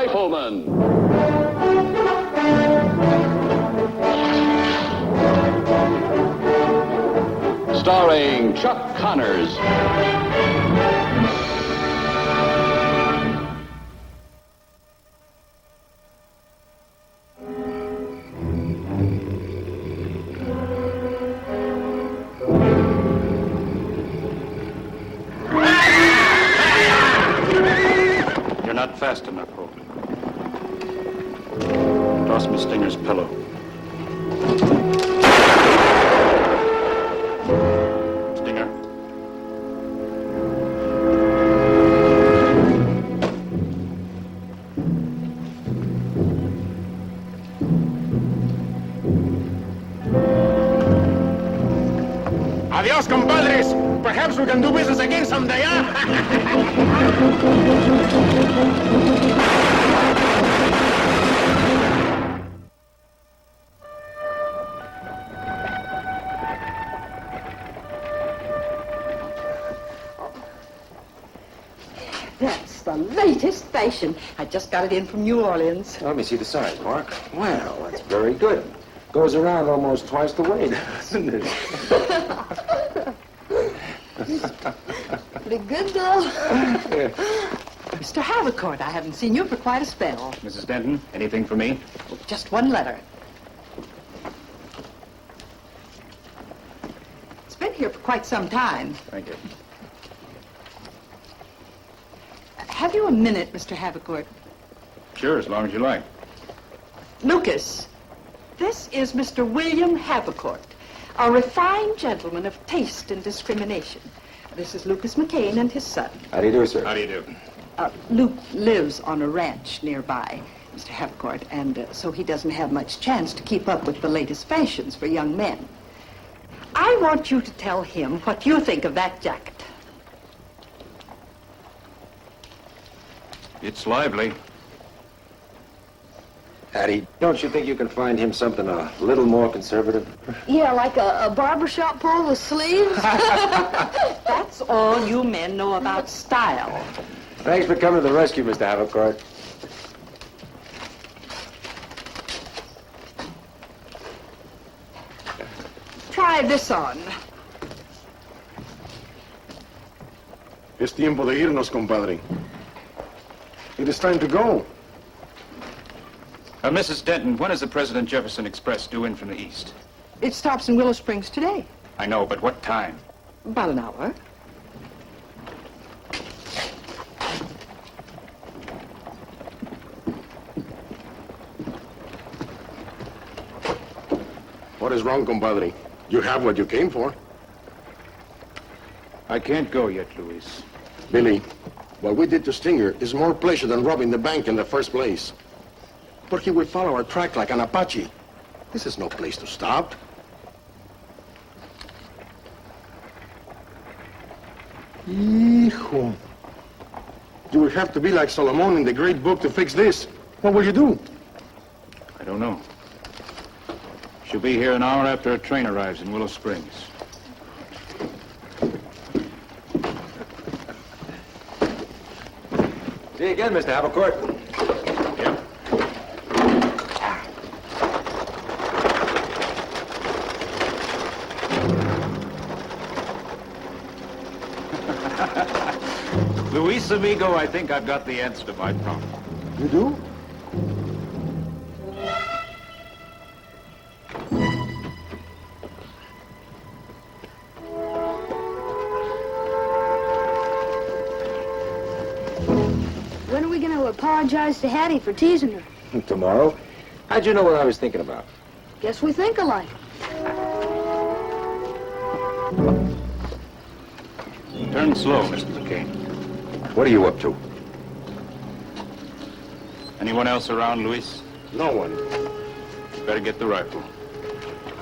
Rifleman. Starring Chuck Connors. You're not fast enough, Hope. Toss me Stinger's pillow. Stinger. Adios, compadres. Perhaps we can do business again someday, huh? That's the latest fashion. I just got it in from New Orleans. Let me see the size, Mark. Well, that's very good. Goes around almost twice the weight, doesn't it? Pretty good, though. Mr. Havercourt, I haven't seen you for quite a spell. Mrs. Denton, anything for me? Just one letter. It's been here for quite some time. Thank you. Have you a minute, Mr. Havercourt? Sure, as long as you like. Lucas, this is Mr. William Havercourt, a refined gentleman of taste and discrimination. This is Lucas McCain and his son. How do you do, sir? How do you do? Luke lives on a ranch nearby, Mr. Havercourt, and so he doesn't have much chance to keep up with the latest fashions for young men. I want you to tell him what you think of that jacket. It's lively. Hattie, don't you think you can find him something a little more conservative? Yeah, like a barbershop pull with sleeves? That's all you men know about style. Thanks for coming to the rescue, Mr. Havercourt. Try this on. Es tiempo de irnos, compadre. It is time to go. Mrs. Denton, when is the President Jefferson Express due in from the east? It stops in Willow Springs today. I know, but what time? About an hour. What is wrong, compadre? You have what you came for. I can't go yet, Luis. Billy, what we did to Stinger is more pleasure than robbing the bank in the first place. But he will follow our track like an Apache. This is no place to stop. Hijo. You will have to be like Solomon in the great book to fix this. What will you do? I don't know. She'll be here an hour after a train arrives in Willow Springs. See you again, Mr. Havercourt. Yep. Luis, amigo, I think I've got the answer to my problem. You do? When are we going to apologize to Hattie for teasing her? Tomorrow? How'd you know what I was thinking about? Guess we think alike. Turn slow, Mr. McCain. What are you up to? Anyone else around, Luis? No one. Better get the rifle.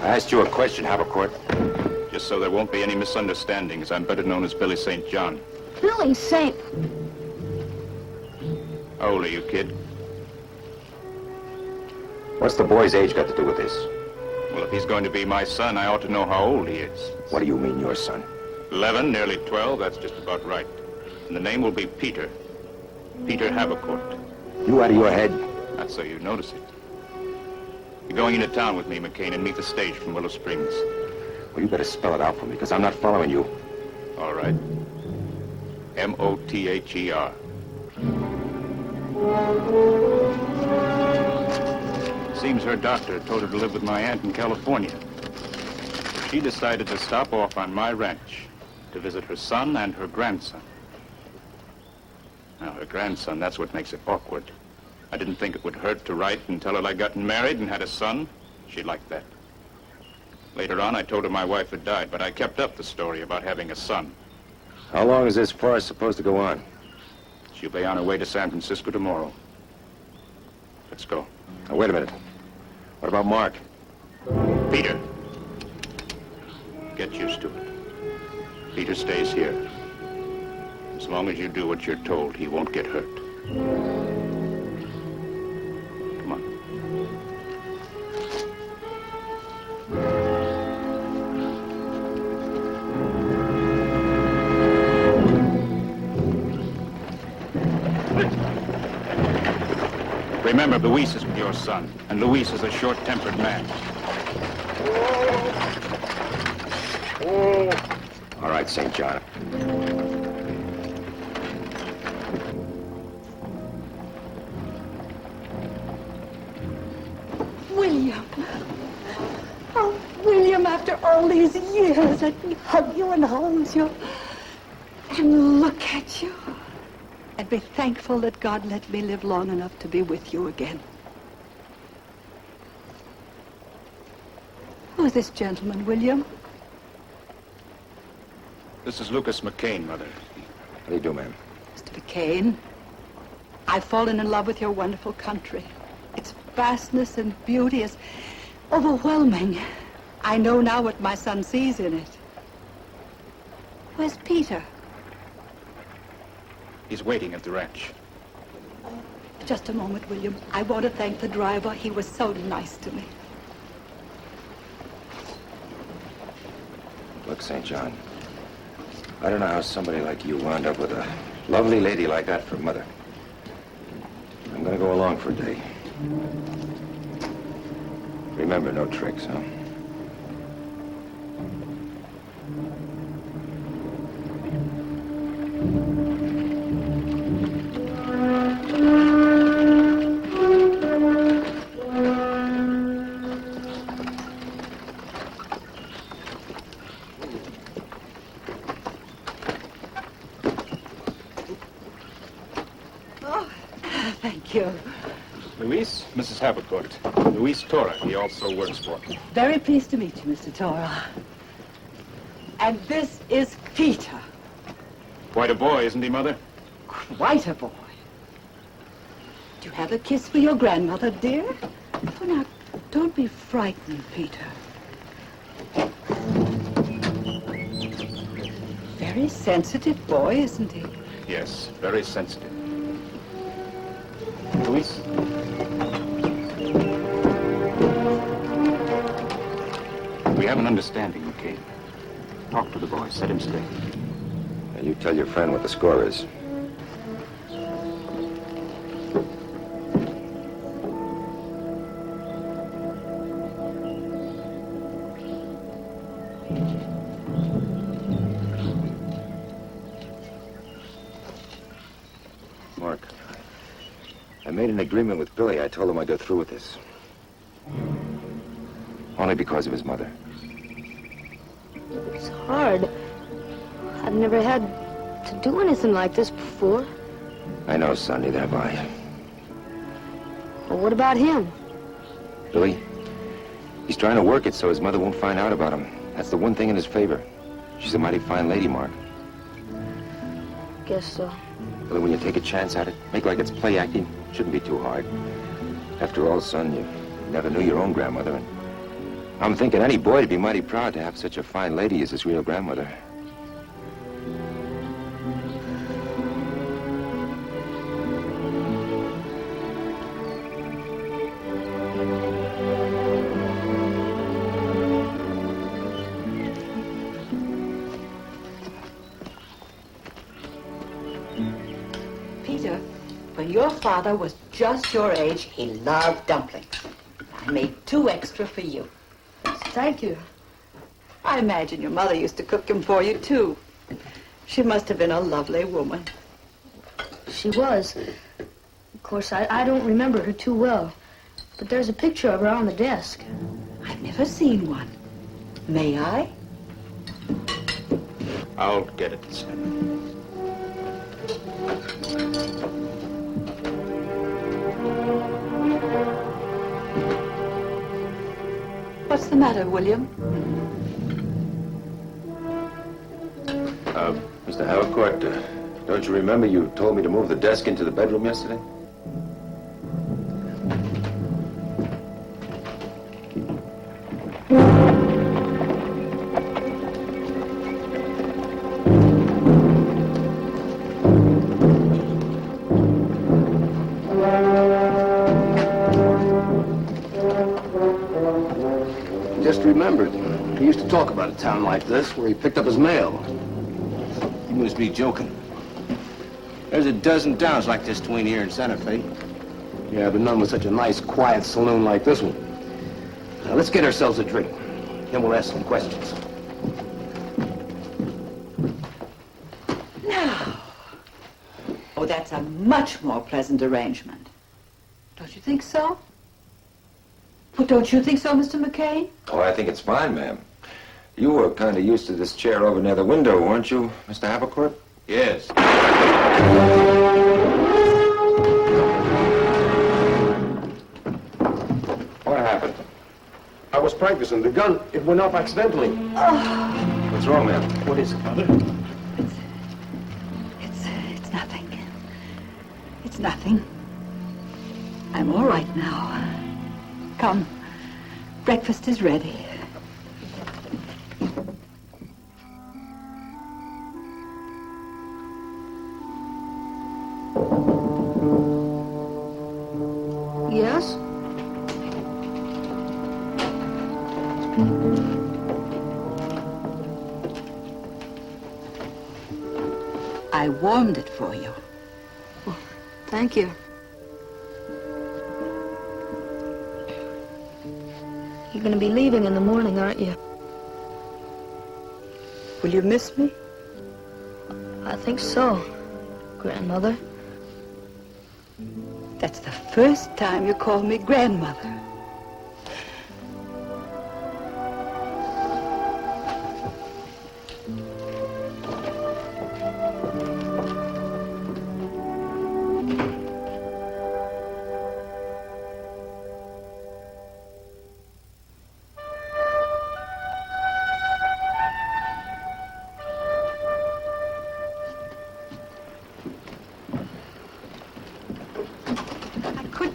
I asked you a question, Havercourt. Just so there won't be any misunderstandings, I'm better known as Billy St. John. Billy St. How old are you, kid? What's the boy's age got to do with this? Well, if he's going to be my son, I ought to know how old he is. What do you mean, your son? 11, nearly 12, that's just about right. And the name will be Peter. Peter Havercourt. You out of your head? Not so you notice it. You're going into town with me, McCain, and meet the stage from Willow Springs. Well, you better spell it out for me, because I'm not following you. All right. M-O-T-H-E-R. Seems her doctor told her to live with my aunt in California. She decided to stop off on my ranch to visit her son and her grandson. Now, her grandson, that's what makes it awkward. I didn't think it would hurt to write and tell her I'd gotten married and had a son. She'd like that. Later on, I told her my wife had died, but I kept up the story about having a son. How long is this farce supposed to go on? She'll be on her way to San Francisco tomorrow. Let's go. Now, wait a minute. What about Mark? Peter. Get used to it. Peter stays here. As long as you do what you're told, he won't get hurt. Come on. Remember, Luis is with your son, and Luis is a short-tempered man. All right, St. John. William. Oh, William, after all these years, let me hug you and hold you and look at you and be thankful that God let me live long enough to be with you again. Who is this gentleman, William? This is Lucas McCain, Mother. How do you do, ma'am? Mr. McCain, I've fallen in love with your wonderful country. Its vastness and beauty is overwhelming. I know now what my son sees in it. Where's Peter? He's waiting at the ranch. Just a moment, William. I want to thank the driver. He was so nice to me. Look, St. John, I don't know how somebody like you wound up with a lovely lady like that for mother. I'm gonna go along for a day. Remember, no tricks, huh? Thank you. Luis, Mrs. Havercourt. Luis Torra, he also works for me. Very pleased to meet you, Mr. Torra. And this is Peter. Quite a boy, isn't he, Mother? Quite a boy. Do you have a kiss for your grandmother, dear? Oh, now, don't be frightened, Peter. Very sensitive boy, isn't he? Yes, very sensitive. Luis? We have an understanding, McCain. Talk to the boy, set him straight. Now, you tell your friend what the score is. Mark, I made an agreement with Billy. I told him I'd go through with this. Only because of his mother. It's hard. I've never had to do anything like this before. I know, son, neither have I. Well, what about him? Billy, he's trying to work it so his mother won't find out about him. That's the one thing in his favor. She's a mighty fine lady, Mark. Guess so. Billy, when you take a chance at it, make like it's play acting. Shouldn't be too hard. After all, son, you never knew your own grandmother. And I'm thinking any boy would be mighty proud to have such a fine lady as his real grandmother. Peter, when your father was just your age, he loved dumplings. I made 2 extra for you. Thank you. I imagine your mother used to cook them for you, too. She must have been a lovely woman. She was. Of course, I don't remember her too well. But there's a picture of her on the desk. I've never seen one. May I? I'll get it, Sam. What's the matter, William? Mr. Harcourt, don't you remember you told me to move the desk into the bedroom yesterday? Just remembered. He used to talk about a town like this where he picked up his mail. You must be joking. There's a dozen towns like this between here and Santa Fe. Yeah, but none with such a nice, quiet saloon like this one. Now, let's get ourselves a drink. Then we'll ask some questions. Now. Oh, that's a much more pleasant arrangement. Don't you think so? Well, don't you think so, Mr. McCain? Oh, I think it's fine, ma'am. You were kind of used to this chair over near the window, weren't you, Mr. Havercourt? Yes. What happened? I was practicing. The gun, it went off accidentally. What's wrong, ma'am? What is it, Mother? It's nothing. It's nothing. I'm all right now. Come. Breakfast is ready. Yes? I warmed it for you. Thank you. You're going to be leaving in the morning, aren't you? Will you miss me? I think so, Grandmother. That's the first time you call me grandmother.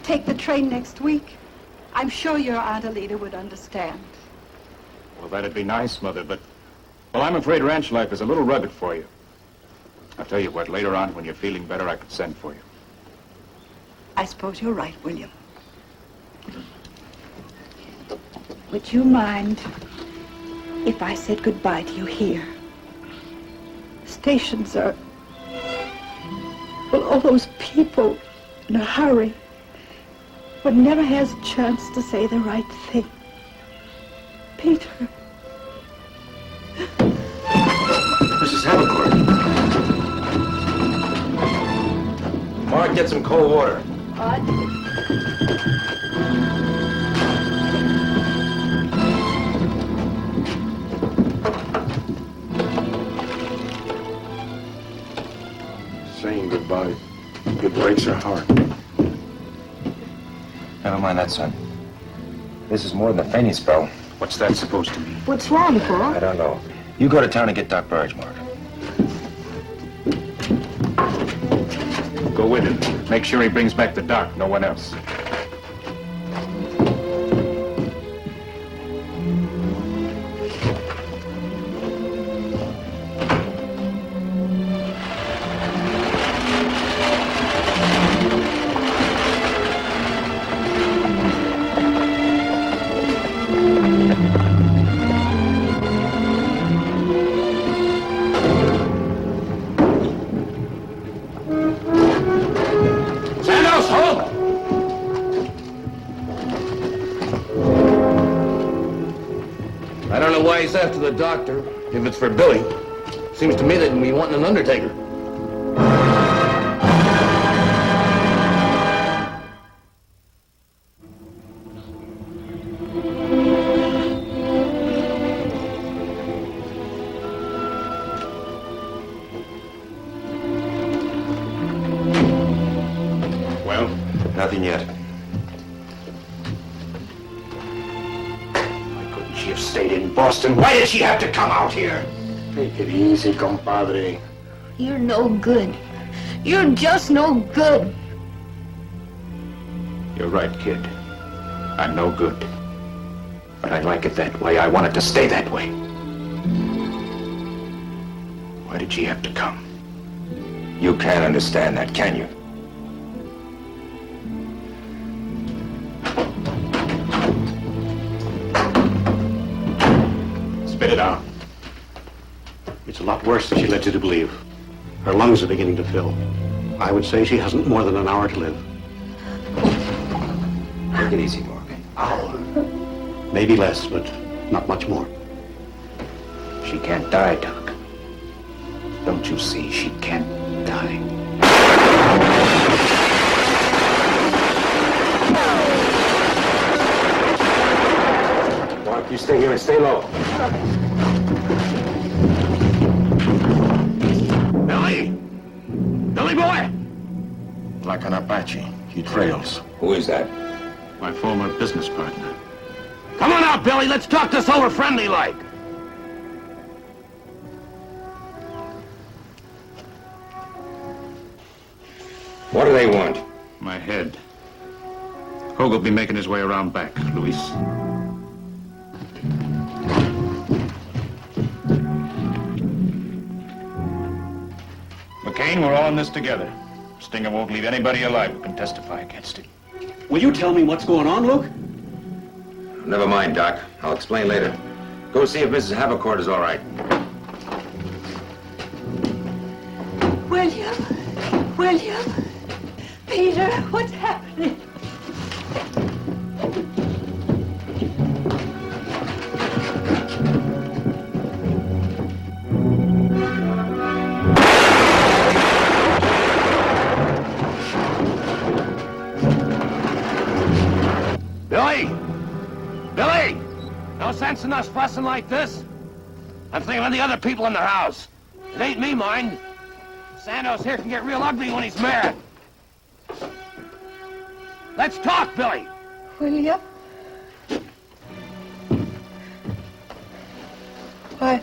Take the train next week. I'm sure your Aunt Alida would understand. Well, that'd be nice, Mother, but... Well, I'm afraid ranch life is a little rugged for you. I'll tell you what, later on, when you're feeling better, I could send for you. I suppose you're right, William. Would you mind if I said goodbye to you here? Stations are... Well, all those people in a hurry. One never has a chance to say the right thing. Peter. Mrs. Havercourt. Mark, get some cold water. What? Saying goodbye. It breaks her heart. Never mind that, son. This is more than a fainting spell. What's that supposed to mean? What's wrong, Paul? I don't know. You go to town and get Doc Burge, Mark. Go with him. Make sure he brings back the doc, no one else. Sandoz, hold! chase after the doctor, if it's for Billy. Seems to me they'd be wanting an undertaker. Well, Nothing yet. Why couldn't she have stayed in Boston? Why did she have to come out here? Take it easy, compadre. You're no good. You're just no good. you're right, kid. I'm no good. But I like it that way. I want it to stay that way. Why did she have to come? You can't understand that, can you? Spit it out. It's a lot worse than she led you to believe. Her lungs are beginning to fill. I would say she hasn't more than an hour to live. Take it easy, Morgan. Hour. Maybe less, but not much more. She can't die, Doc. Don't you see? She can't die. Mark, you stay here and stay low. Billy! Billy boy! Like an Apache. He trails. Who is that? My former business partner. Come on out, Billy. Let's talk this over friendly like. What do they want? My head. Hogue will be making his way around back, Luis. McCain, we're all in this together. Stinger won't leave anybody alive who can testify against him. Will you tell me what's going on, Luke? Never mind, Doc. I'll explain later. Go see if Mrs. Havercourt is all right. William, Peter, what's happening? Billy! Billy! No sense in us fussing like this. I'm thinking of the other people in the house. It ain't me, mind. Sandoz here can get real ugly when he's mad. Let's talk, Billy. William? Why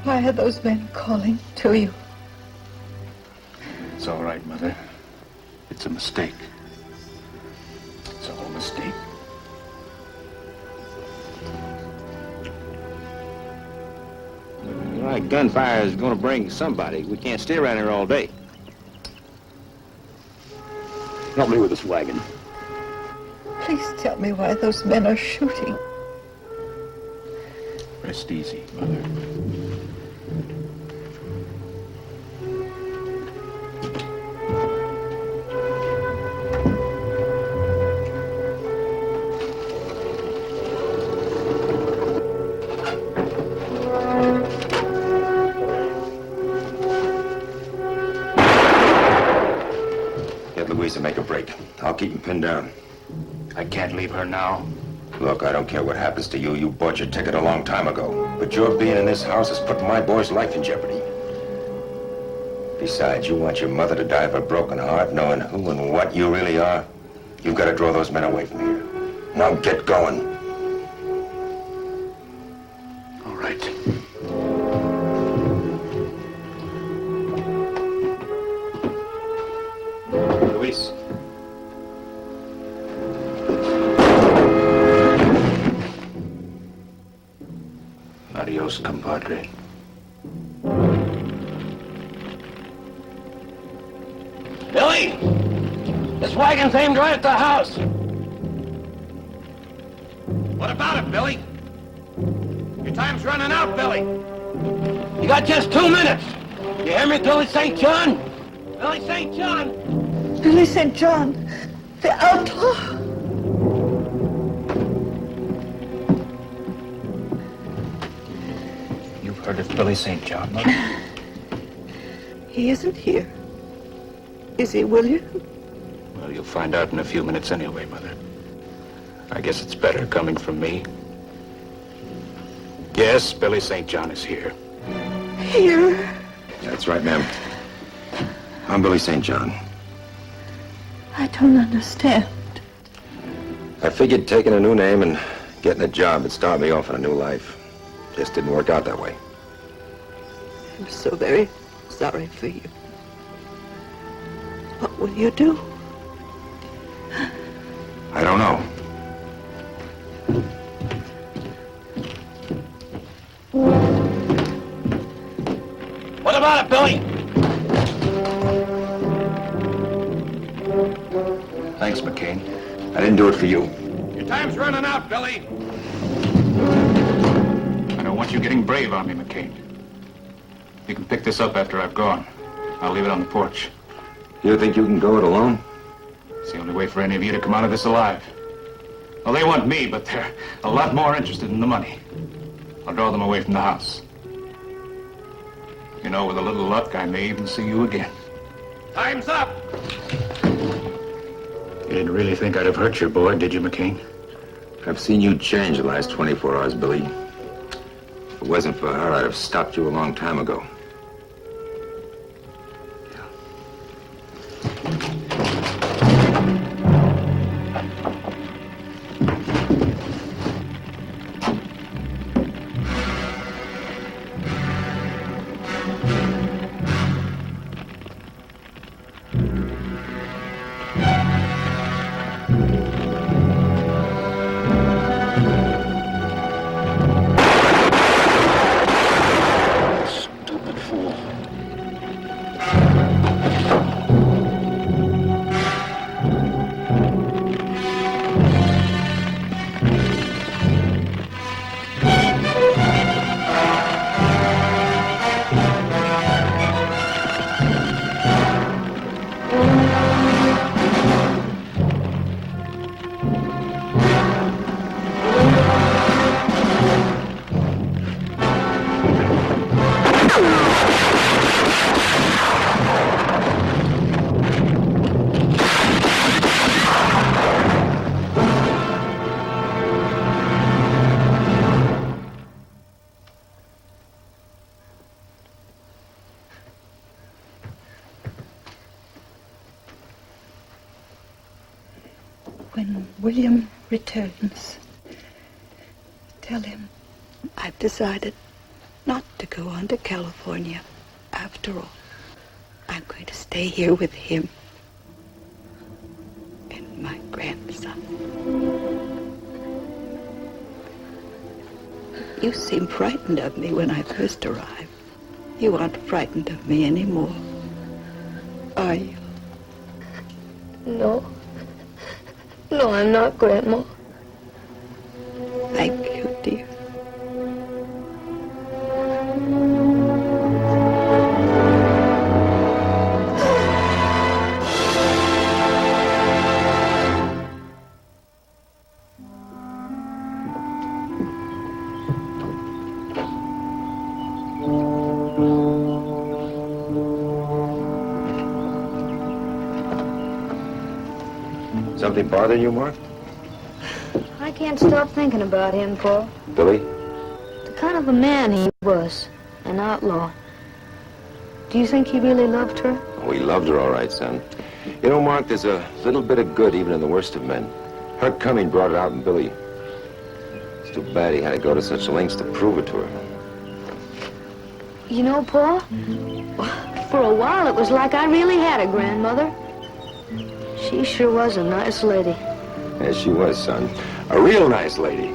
are those men calling to you? It's all right, Mother. It's a mistake. It's all a mistake. You know, that gunfire is going to bring somebody. We can't stay around here all day. Help me with this wagon. Please tell me why those men are shooting. Rest easy, Mother. Get Louise to make a break. I'll keep him pinned down. I can't leave her now. Look, I don't care what happens to you. You bought your ticket a long time ago. But your being in this house has put my boy's life in jeopardy. Besides, you want your mother to die of a broken heart, knowing who and what you really are? You've got to draw those men away from here. Now get going. All right. Luis. Adios, compadre. Billy! This wagon's aimed right at the house. What about it, Billy? Your time's running out, Billy. You got just 2 minutes. You hear me, Billy St. John? Billy St. John! Billy St. John, the outlaw. Billy St. John, Mother? He isn't here. Is he, William? Well, you'll find out in a few minutes anyway, Mother. I guess it's better coming from me. Yes, Billy St. John is here. Here? That's right, ma'am. I'm Billy St. John. I don't understand. I figured taking a new name and getting a job would start me off on a new life. Just didn't work out that way. I'm so very sorry for you. What will you do? I don't know. What about it, Billy? Thanks, McCain. I didn't do it for you. Your time's running out, Billy. I don't want you getting brave on me, McCain. You can pick this up after I've gone. I'll leave it on the porch. You think you can go it alone? It's the only way for any of you to come out of this alive. Well, they want me, but they're a lot more interested in the money. I'll draw them away from the house. You know, with a little luck, I may even see you again. Time's up. You didn't really think I'd have hurt your boy, did you, McCain? I've seen you change the last 24 hours, Billy. If it wasn't for her, I'd have stopped you a long time ago. Stupid fool. When William returns, tell him I've decided not to go on to California after all. I'm going to stay here with him and my grandson. You seemed frightened of me when I first arrived. You aren't frightened of me anymore, are you? No. No, I'm not, Grandma. Thank you, dear. Something bothering you, Mark? I can't stop thinking about him, Paul. Billy? The kind of a man he was, an outlaw. Do you think he really loved her? Oh, he loved her all right, son. You know, Mark, there's a little bit of good even in the worst of men. Her coming brought it out in Billy. It's too bad he had to go to such lengths to prove it to her. You know, Paul, for a while it was like I really had a grandmother. She sure was a nice lady. Yes, she was, son. A real nice lady.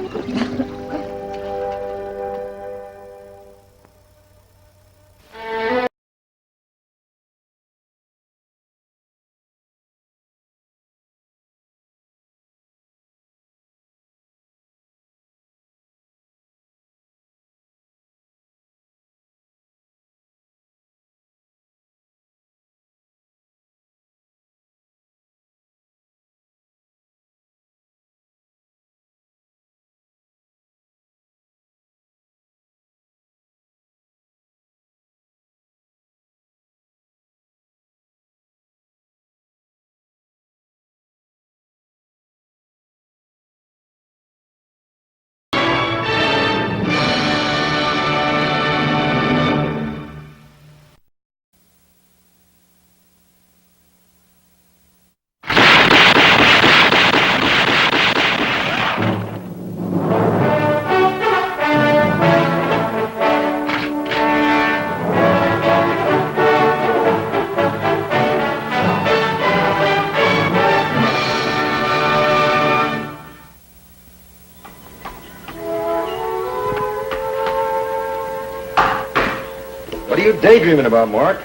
daydreaming about, Mark?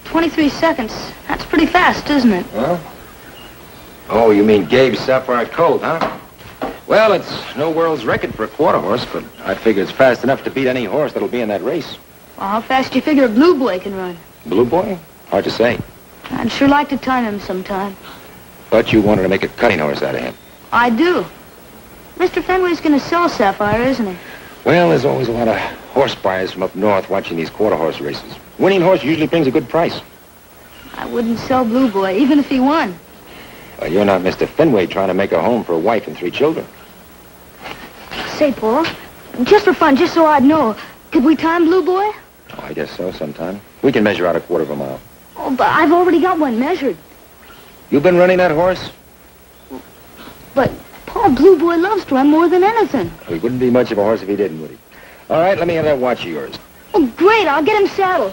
23 seconds. That's pretty fast, isn't it? Huh? Oh, you mean Gabe Sapphire Colt, huh? Well, it's no world's record for a quarter horse, but I figure it's fast enough to beat any horse that'll be in that race. Well, how fast do you figure a Blue Boy can run? Blue Boy? Hard to say. I'd sure like to time him sometime. But you wanted to make a cutting horse out of him. I do. Mr. Fenway's going to sell Sapphire, isn't he? Well, there's always a lot of horse buyers from up north watching these quarter horse races. Winning horse usually brings a good price. I wouldn't sell Blue Boy, even if he won. Well, you're not Mr. Fenway trying to make a home for a wife and 3 children. Say, Paul, just for fun, just so I'd know, could we time Blue Boy? Oh, I guess so sometime. We can measure out a quarter of a mile. Oh, but I've already got one measured. You've been running that horse? But Paul, Blue Boy loves to run more than anything. He wouldn't be much of a horse if he didn't, would he? All right, let me have that watch of yours. Oh, great, I'll get him saddled.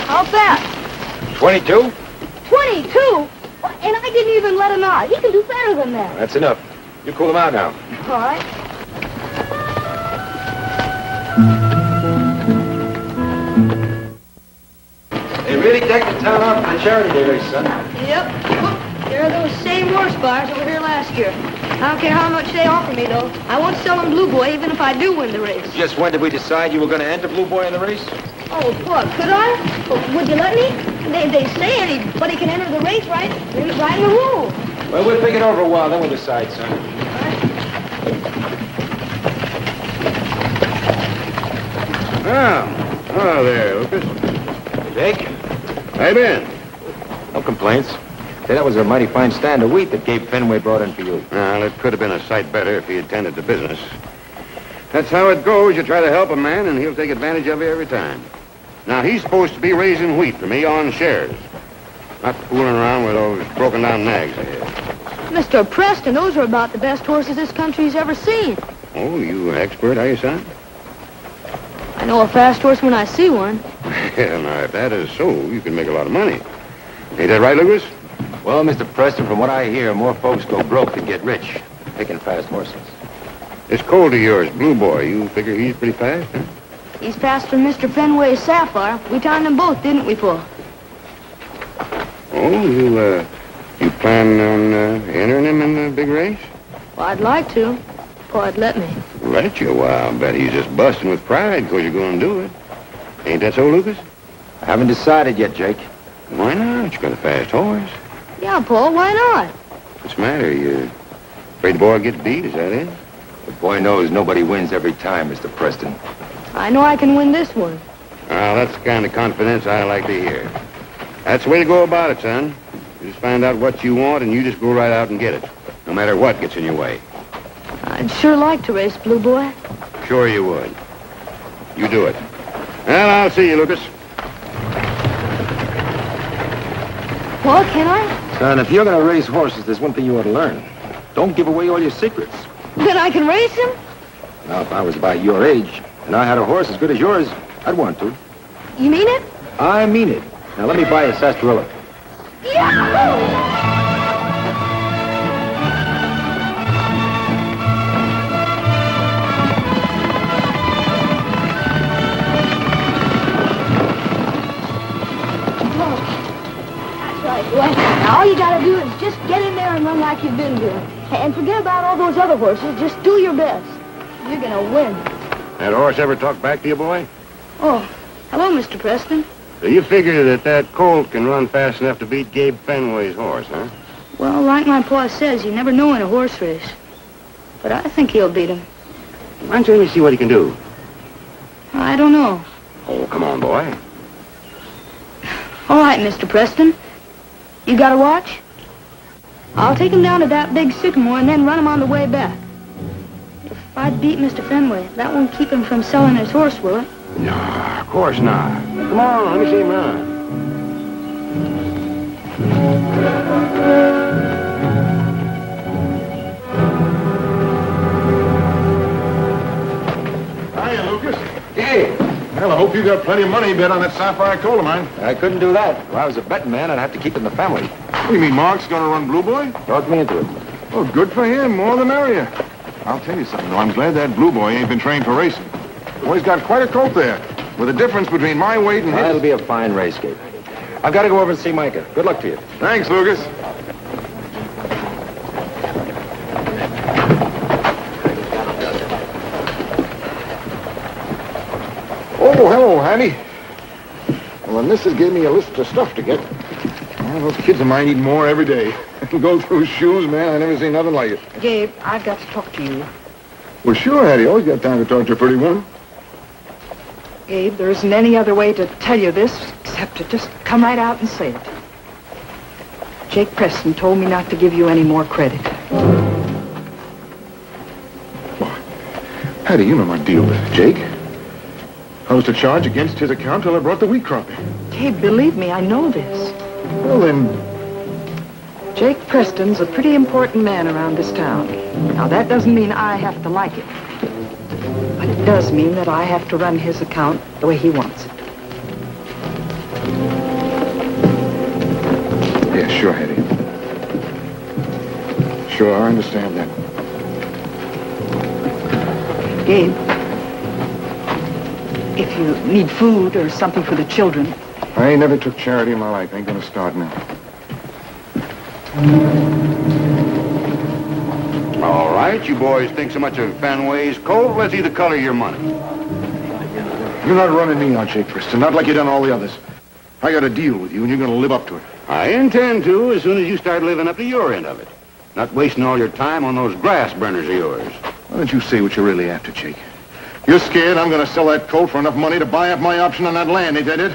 How fast? 22? 22? And I didn't even let him out. He can do better than that. That's enough. You cool him out now. All right. They really decked the town out for the charity day race, son. Yep. Whoop. There are those same horse buyers that were here last year. I don't care how much they offer me, though. I won't sell them Blue Boy, even if I do win the race. Just when did we decide you were going to enter Blue Boy in the race? Oh, what? Could I? Oh, would you let me? They say anybody can enter the race, right? Right in the rule. Well, we'll think it over a while, then we'll decide, son. Oh, there, Lucas. Jake? How you been? No complaints. Say, that was a mighty fine stand of wheat that Gabe Fenway brought in for you. Well, it could have been a sight better if he had tended to business. That's how it goes. You try to help a man, and he'll take advantage of you every time. Now, he's supposed to be raising wheat for me on shares. Not fooling around with those broken-down nags I have. Mr. Preston, those are about the best horses this country's ever seen. Oh, you an expert, are you, son? I know a fast horse when I see one. Well, now, if that is so, you can make a lot of money. Ain't that right, Lucas? Well, Mr. Preston, from what I hear, more folks go broke than get rich, picking fast horses. This colt of yours, Blue Boy, you figure he's pretty fast, huh? He's faster than Mr. Fenway's Sapphire. We timed them both, didn't we, Paul? Oh, you plan on entering him in the big race? Well, I'd like to. Pa'd let me. Let you? Well, I'll bet he's just busting with pride because you're going to do it. Ain't that so, Lucas? I haven't decided yet, Jake. Why not? You got a fast horse. Yeah, Paul, why not? What's the matter? You afraid the boy gets beat? Is that it? The boy knows nobody wins every time, Mr. Preston. I know I can win this one. Well, that's the kind of confidence I like to hear. That's the way to go about it, son. You just find out what you want, and you just go right out and get it, no matter what gets in your way. I'd sure like to race Blue Boy. Sure you would. You do it. Well, I'll see you, Lucas. Well, can I? Son, if you're going to raise horses, there's one thing you ought to learn. Don't give away all your secrets. Then I can race him? Now, if I was about your age, and I had a horse as good as yours, I'd want to. You mean it? I mean it. Now, let me buy a sarsaparilla. Yahoo! Well, now all you gotta do is just get in there and run like you've been doing. And forget about all those other horses. Just do your best. You're gonna win. That horse ever talk back to you, boy? Oh, hello, Mr. Preston. So you figure that colt can run fast enough to beat Gabe Fenway's horse, huh? Well, like my pa says, you never know in a horse race. But I think he'll beat him. Why don't you let me see what he can do? I don't know. Oh, come on, boy. All right, Mr. Preston. You got a watch? I'll take him down to that big sycamore and then run him on the way back. If I beat Mr. Fenway, that won't keep him from selling his horse, will it? No, of course not. Come on, let me see him run. Hey! Well, I hope you got plenty of money bet on that sapphire coal of mine. I couldn't do that. If I was a betting man, I'd have to keep it in the family. What do you mean, Mark's gonna run Blue Boy? Talk me into it. Oh, good for him. More the merrier. I'll tell you something, though. I'm glad that Blue Boy ain't been trained for racing. The boy's got quite a colt there, with a difference between my weight and his. It'll be a fine race, Gabe. I've got to go over and see Micah. Good luck to you. Thanks, Lucas. Oh, hello, Hattie. Well, the missus gave me a list of stuff to get. Well, those kids of mine need more every day. Go through shoes, man. I never seen nothing like it. Gabe, I've got to talk to you. Well, sure, Hattie. Always got time to talk to a pretty woman. Gabe, there isn't any other way to tell you this except to just come right out and say it. Jake Preston told me not to give you any more credit. What? Hattie, you know my deal with Jake. I was to charge against his account till I brought the wheat crop in. Gabe, believe me, I know this. Well, then, Jake Preston's a pretty important man around this town. Now, that doesn't mean I have to like it. But it does mean that I have to run his account the way he wants it. yeah, sure, Hattie. Sure, I understand that. Gabe, if you need food or something for the children. I ain't never took charity in my life. Ain't gonna start now. All right, you boys think so much of Fenway's colt. Let's see the color of your money. You're not running me out, Jake Preston. Not like you done all the others. I got a deal with you, and you're gonna live up to it. I intend to as soon as you start living up to your end of it. Not wasting all your time on those grass burners of yours. Why don't you say what you're really after, Jake? You're scared I'm gonna sell that colt for enough money to buy up my option on that land, ain't that it?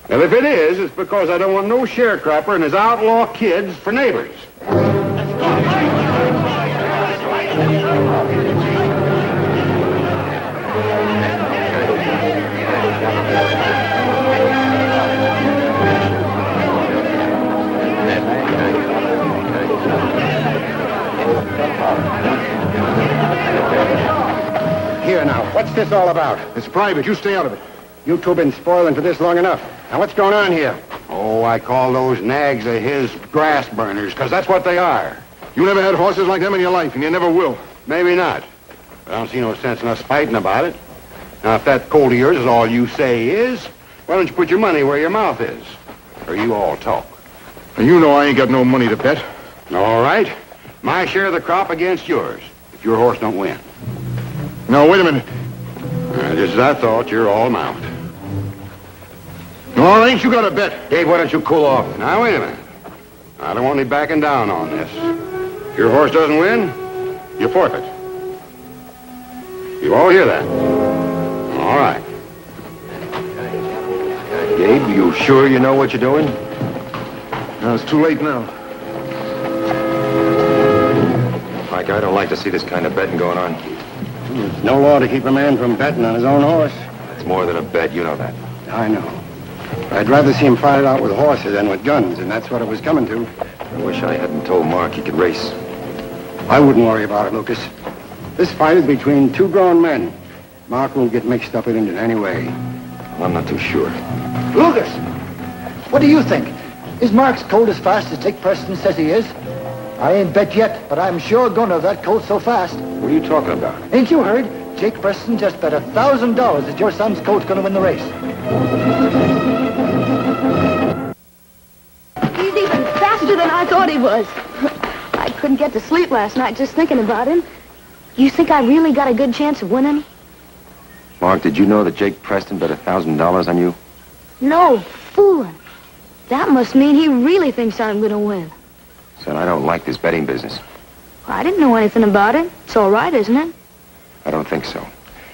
Well, if it is, it's because I don't want no sharecropper and his outlaw kids for neighbors. Here now, what's this all about? It's private. You stay out of it. You two been spoiling for this long enough. Now, what's going on here? Oh, I call those nags of his grass burners, because that's what they are. You never had horses like them in your life, and you never will. Maybe not. But I don't see no sense in us fighting about it. Now, if that colt of yours is all you say is, why don't you put your money where your mouth is? Or you all talk. And you know I ain't got no money to bet. All right. My share of the crop against yours, if your horse don't win. Now, wait a minute. Just as I thought, you're all mouth. No, ain't you got a bet? Dave, why don't you cool off? Now, wait a minute. I don't want any backing down on this. If your horse doesn't win, you forfeit. You all hear that? All right. Gabe, you sure you know what you're doing? No, it's too late now. Mike, I don't like to see this kind of betting going on. There's no law to keep a man from betting on his own horse. It's more than a bet, you know that. I know. I'd rather see him fight it out with horses than with guns, and that's what it was coming to. I wish I hadn't told Mark he could race. I wouldn't worry about it, Lucas. This fight is between two grown men. Mark won't get mixed up in it in any way. I'm not too sure. Lucas, what do you think? Is Mark's colt as fast as Jake Preston says he is? I ain't bet yet, but I'm sure gonna that colt so fast. What are you talking about? Ain't you heard? Jake Preston just bet $1,000 that your son's colt's gonna win the race. He's even faster than I thought he was. I couldn't get to sleep last night just thinking about him. You think I really got a good chance of winning? Mark, did you know that Jake Preston bet $1,000 on you? No, fooling. That must mean he really thinks I'm going to win. Son, I don't like this betting business. I didn't know anything about it. It's all right, isn't it? I don't think so.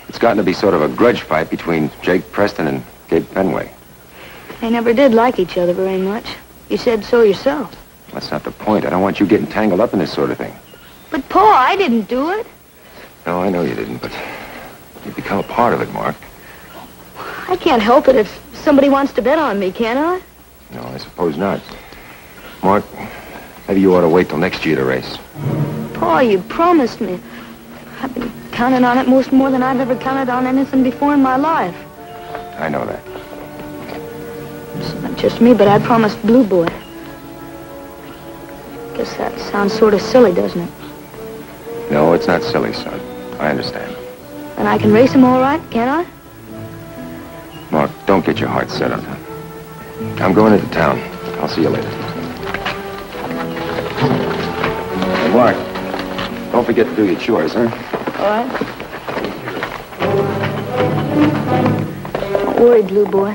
It's gotten to be sort of a grudge fight between Jake Preston and Gabe Fenway. They never did like each other very much. You said so yourself. That's not the point. I don't want you getting tangled up in this sort of thing. But, Pa, I didn't do it. No, I know you didn't, but you've become a part of it, Mark. I can't help it if somebody wants to bet on me, can I? No, I suppose not. Mark, maybe you ought to wait till next year to race. Pa, you promised me. I've been counted on it most more than I've ever counted on anything before in my life. I know that. It's not just me, but I promised Blue Boy. Guess that sounds sort of silly, doesn't it? No, it's not silly, son. I understand. And I can race him all right, can't I? Mark, don't get your heart set on that. I'm going into town. I'll see you later. Hey, Mark, don't forget to do your chores, huh? All right. Don't worry, Blue Boy.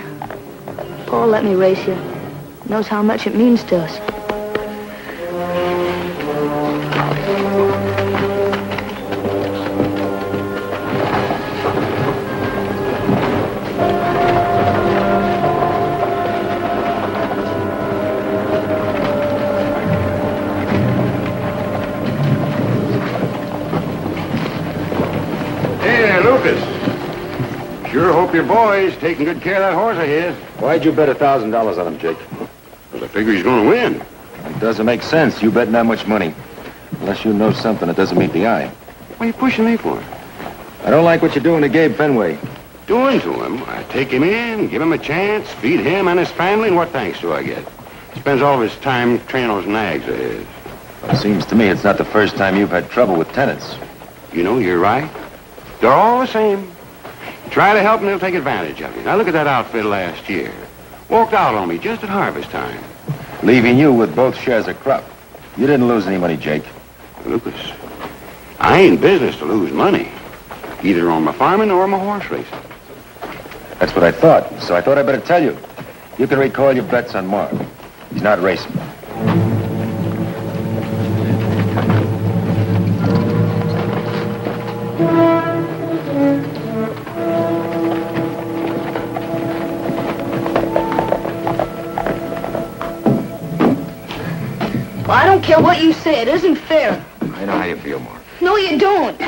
Paul let me race you. He knows how much it means to us. Sure hope your boy's taking good care of that horse of his. Why'd you bet $1,000 on him, Jake? Well, I figure he's going to win. It doesn't make sense. You betting that much money. Unless you know something that doesn't meet the eye. What are you pushing me for? I don't like what you're doing to Gabe Fenway. Doing to him? I take him in, give him a chance, feed him and his family, and what thanks do I get? He spends all of his time training those nags of his. It seems to me it's not the first time you've had trouble with tenants. You know, you're right. They're all the same. Try to help them, they'll take advantage of you. Now, look at that outfit last year. Walked out on me just at harvest time. Leaving you with both shares of crop. You didn't lose any money, Jake. Lucas, I ain't business to lose money. Either on my farming or my horse racing. That's what I thought. So I thought I'd better tell you. You can recall your bets on Mark. He's not racing. I don't care what you say. It isn't fair. I know how you feel, Mark. No, you don't.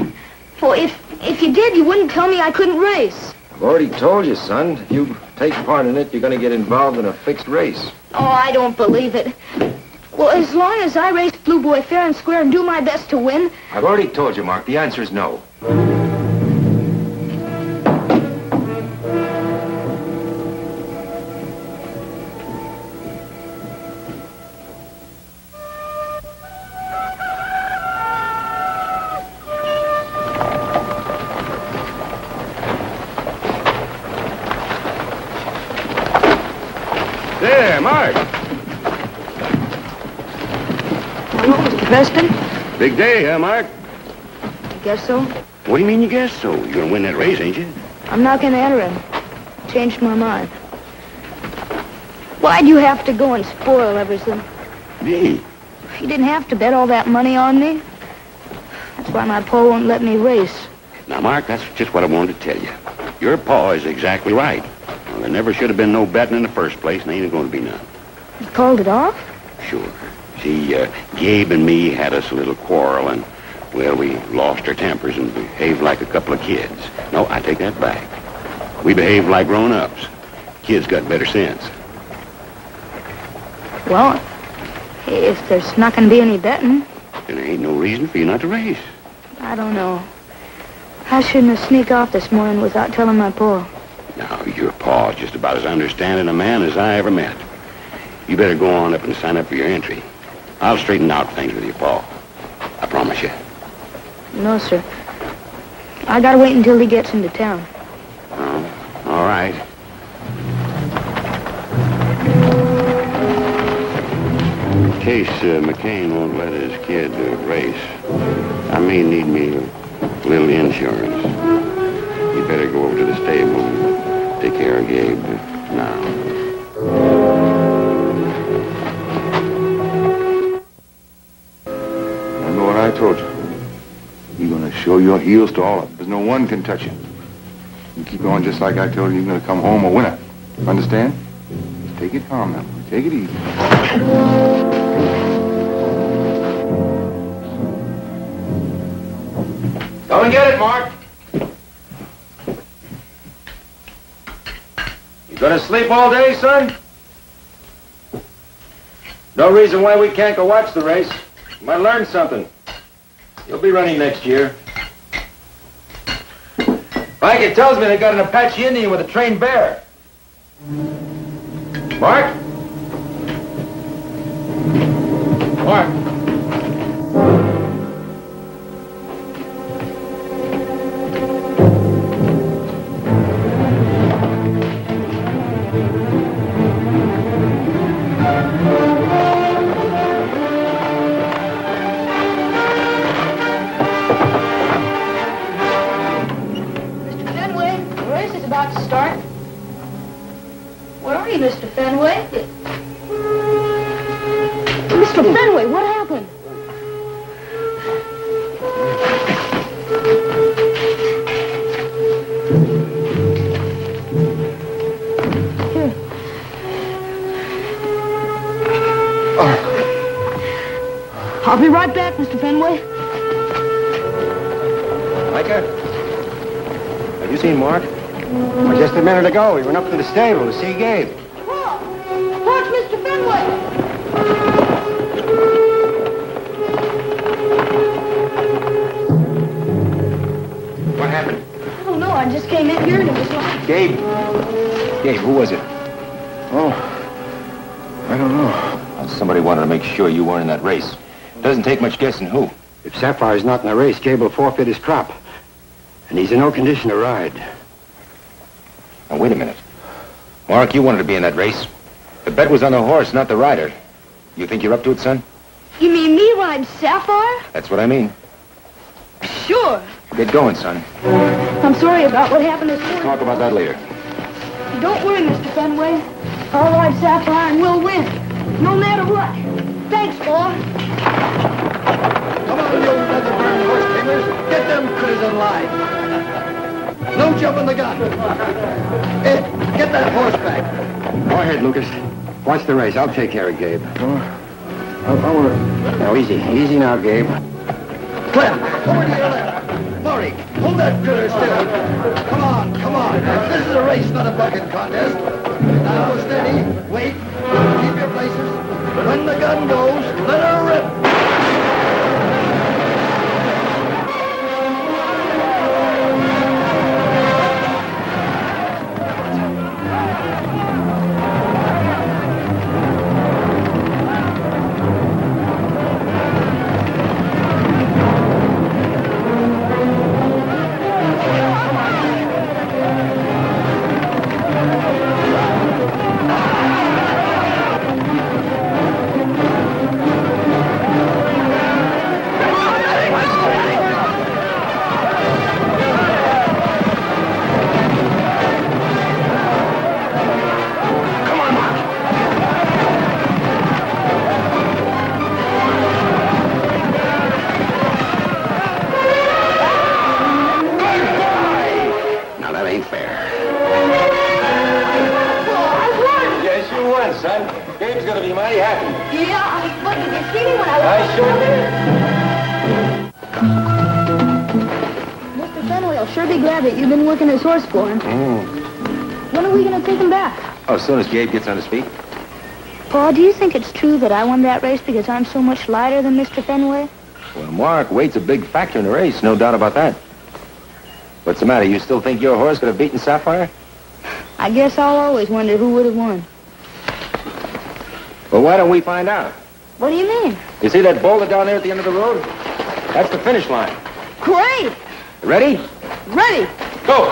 For if you did, you wouldn't tell me I couldn't race. I've already told you, son. If you take part in it, you're going to get involved in a fixed race. Oh, I don't believe it. Well, as long as I race Blue Boy fair and square and do my best to win... I've already told you, Mark. The answer is no. There, Mark. Hello, Mr. Preston? Big day, huh, Mark? I guess so. What do you mean you guess so? You're going to win that race, ain't you? I'm not going to enter him. Changed my mind. Why'd you have to go and spoil everything? Me? You didn't have to bet all that money on me. That's why my pa won't let me race. Now, Mark, that's just what I wanted to tell you. Your pa is exactly right. Well, there never should have been no betting in the first place, and ain't going to be none. You called it off? Sure. See, Gabe and me had us a little quarrel, and, well, we lost our tempers and behaved like a couple of kids. No, I take that back. We behaved like grown-ups. Kids got better sense. Well, if there's not going to be any betting, Then there ain't no reason for you not to race. I don't know. I shouldn't have sneaked off this morning without telling my pa. Now, your pa's just about as understanding a man as I ever met. You better go on up and sign up for your entry. I'll straighten out things with your pa. I promise you. No, sir. I gotta wait until he gets into town. Oh, all right. In case McCain won't let his kid race, I may need me a little insurance. You better go over to the stable and take care of Gabe now. Remember what I told you. You're going to show your heels to all of them. There's no one can touch you. You keep going just like I told you, you're going to come home a winner. Understand? Just take it calm now. Take it easy. Come and get it, Mark. You gonna sleep all day, son? No reason why we can't go watch the race. You might learn something. You'll be running next year. Mike, tells me they got an Apache Indian with a trained bear. Mark? Mark? Mr. Fenway. Mr. Fenway, what happened? Here. I'll be right back, Mr. Fenway. Micah? Have you seen Mark? Well, just a minute ago, he went up to the stable to see Gabe. Watch Mr. Fenway! What happened? I don't know. I just came in here and it was like... Gabe. Gabe, who was it? Oh, I don't know. Well, somebody wanted to make sure you weren't in that race. Doesn't take much guessing who. If Sapphire's not in the race, Gabe will forfeit his crop. And he's in no condition to ride. Now, wait a minute. Mark, you wanted to be in that race. The bet was on the horse, not the rider. You think you're up to it, son? You mean me ride Sapphire? That's what I mean. Sure. Get going, son. I'm sorry about what happened this morning. Talk about that later. Don't worry, Mr. Fenway. I'll ride Sapphire and we'll win. No matter what. Thanks, boy. Come on, you leather-burn horse tamers. Get them critters in line. No jumping the gun. Ed, get that horse back. Go ahead, Lucas. Watch the race. I'll take care of Gabe. I want to... Now, easy. Easy now, Gabe. Clem, over to your left. Murray, hold that critter still. Come on, come on. This is a race, not a bucking contest. Now, steady. Wait. Keep your places. When the gun goes, let her rip. You've been working his horse for him. When are we going to take him back? Oh, as soon as Gabe gets on his feet. Paul, do you think it's true that I won that race because I'm so much lighter than Mr. Fenway? Well, Mark, weight's a big factor in the race, no doubt about that. What's the matter? You still think your horse could have beaten Sapphire? I guess I'll always wonder who would have won. Well, why don't we find out? What do you mean? You see that boulder down there at the end of the road? That's the finish line. Great! Ready? Ready! Go!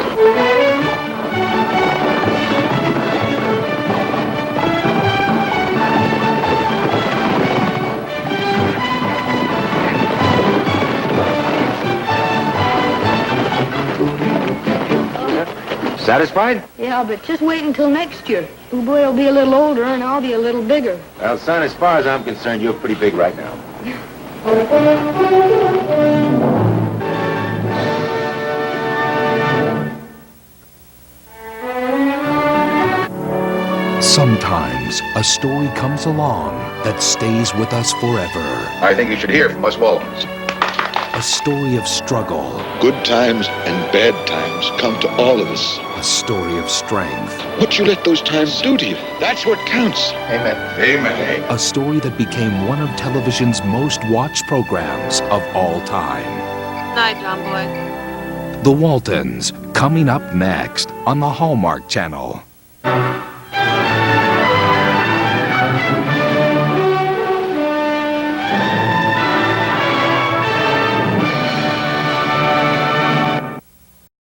Satisfied? Yeah, but just wait until next year. Blue Boy will be a little older and I'll be a little bigger. Well, son, as far as I'm concerned, you're pretty big right now. Sometimes a story comes along that stays with us forever. I think you should hear from us Waltons. A story of struggle. Good times and bad times come to all of us. A story of strength. What you let those times do to you, that's what counts. Amen. Amen. A story that became one of television's most watched programs of all time. Night, John Boy. The Waltons, Coming up next on the Hallmark Channel.